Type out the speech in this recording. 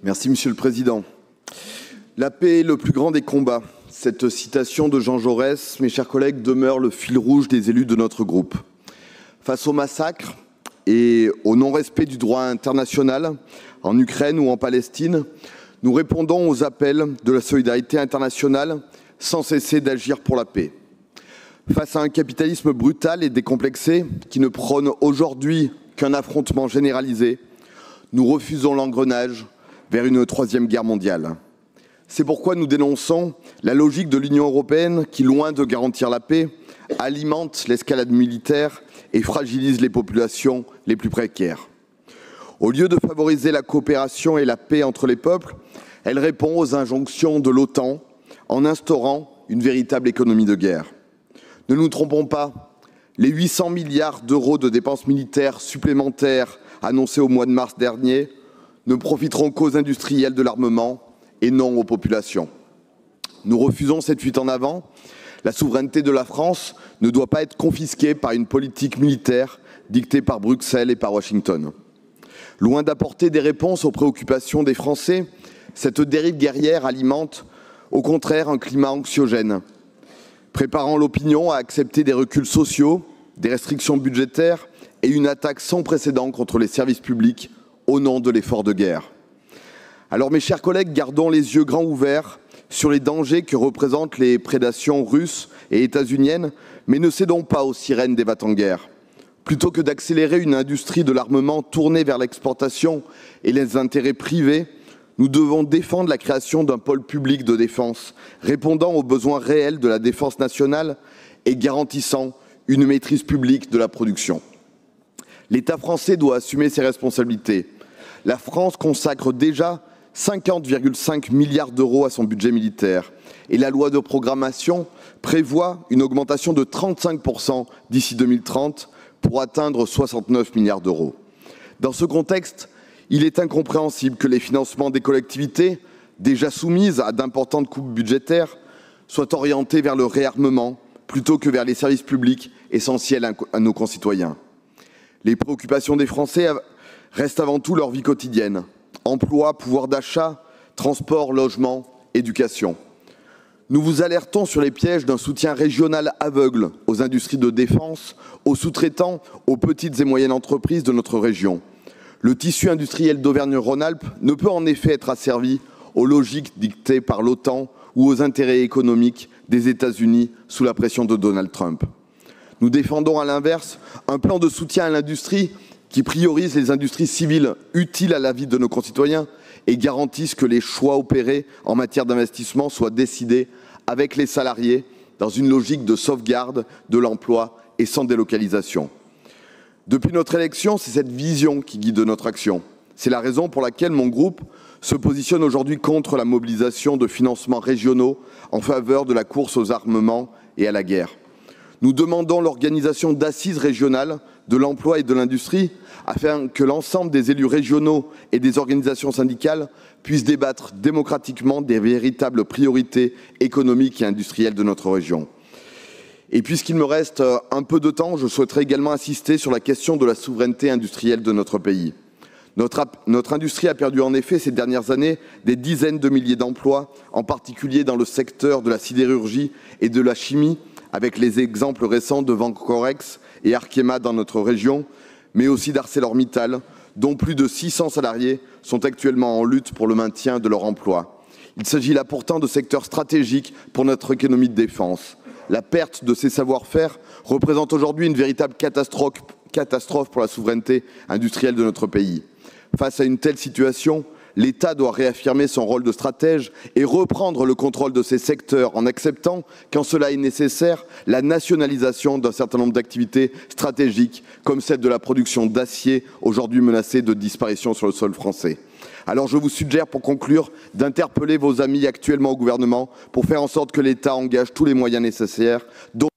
Merci, Monsieur le Président. La paix est le plus grand des combats. Cette citation de Jean Jaurès, mes chers collègues, demeure le fil rouge des élus de notre groupe. Face au massacre et au non-respect du droit international en Ukraine ou en Palestine, nous répondons aux appels de la solidarité internationale sans cesser d'agir pour la paix. Face à un capitalisme brutal et décomplexé qui ne prône aujourd'hui qu'un affrontement généralisé, nous refusons l'engrenage vers une troisième guerre mondiale. C'est pourquoi nous dénonçons la logique de l'Union européenne qui, loin de garantir la paix, alimente l'escalade militaire et fragilise les populations les plus précaires. Au lieu de favoriser la coopération et la paix entre les peuples, elle répond aux injonctions de l'OTAN en instaurant une véritable économie de guerre. Ne nous trompons pas, les 800 milliards d'euros de dépenses militaires supplémentaires annoncés au mois de mars dernier ne profiteront qu'aux industriels de l'armement et non aux populations. Nous refusons cette fuite en avant. La souveraineté de la France ne doit pas être confisquée par une politique militaire dictée par Bruxelles et par Washington. Loin d'apporter des réponses aux préoccupations des Français, cette dérive guerrière alimente au contraire un climat anxiogène, préparant l'opinion à accepter des reculs sociaux, des restrictions budgétaires et une attaque sans précédent contre les services publics au nom de l'effort de guerre. Alors mes chers collègues, gardons les yeux grands ouverts sur les dangers que représentent les prédations russes et états-uniennes, mais ne cédons pas aux sirènes des va-t-en-guerre. Plutôt que d'accélérer une industrie de l'armement tournée vers l'exportation et les intérêts privés, nous devons défendre la création d'un pôle public de défense, répondant aux besoins réels de la défense nationale et garantissant une maîtrise publique de la production. L'État français doit assumer ses responsabilités. La France consacre déjà 50,5 milliards d'euros à son budget militaire et la loi de programmation prévoit une augmentation de 35% d'ici 2030 pour atteindre 69 milliards d'euros. Dans ce contexte, il est incompréhensible que les financements des collectivités, déjà soumises à d'importantes coupes budgétaires, soient orientés vers le réarmement plutôt que vers les services publics essentiels à nos concitoyens. Les préoccupations des Français restent avant tout leur vie quotidienne. Emploi, pouvoir d'achat, transport, logement, éducation. Nous vous alertons sur les pièges d'un soutien régional aveugle aux industries de défense, aux sous-traitants, aux petites et moyennes entreprises de notre région. Le tissu industriel d'Auvergne-Rhône-Alpes ne peut en effet être asservi aux logiques dictées par l'OTAN ou aux intérêts économiques des États-Unis sous la pression de Donald Trump. Nous défendons à l'inverse un plan de soutien à l'industrie qui priorise les industries civiles utiles à la vie de nos concitoyens et garantissent que les choix opérés en matière d'investissement soient décidés avec les salariés dans une logique de sauvegarde de l'emploi et sans délocalisation. Depuis notre élection, c'est cette vision qui guide notre action. C'est la raison pour laquelle mon groupe se positionne aujourd'hui contre la mobilisation de financements régionaux en faveur de la course aux armements et à la guerre. Nous demandons l'organisation d'assises régionales de l'emploi et de l'industrie afin que l'ensemble des élus régionaux et des organisations syndicales puissent débattre démocratiquement des véritables priorités économiques et industrielles de notre région. Et puisqu'il me reste un peu de temps, je souhaiterais également insister sur la question de la souveraineté industrielle de notre pays. Notre industrie a perdu en effet ces dernières années des dizaines de milliers d'emplois, en particulier dans le secteur de la sidérurgie et de la chimie, avec les exemples récents de Vancorex et Arkema dans notre région, mais aussi d'ArcelorMittal, dont plus de 600 salariés sont actuellement en lutte pour le maintien de leur emploi. Il s'agit là pourtant de secteurs stratégiques pour notre économie de défense. La perte de ces savoir-faire représente aujourd'hui une véritable catastrophe pour la souveraineté industrielle de notre pays. Face à une telle situation, l'État doit réaffirmer son rôle de stratège et reprendre le contrôle de ces secteurs en acceptant, quand cela est nécessaire, la nationalisation d'un certain nombre d'activités stratégiques, comme celle de la production d'acier, aujourd'hui menacée de disparition sur le sol français. Alors je vous suggère, pour conclure, d'interpeller vos amis actuellement au gouvernement pour faire en sorte que l'État engage tous les moyens nécessaires, dont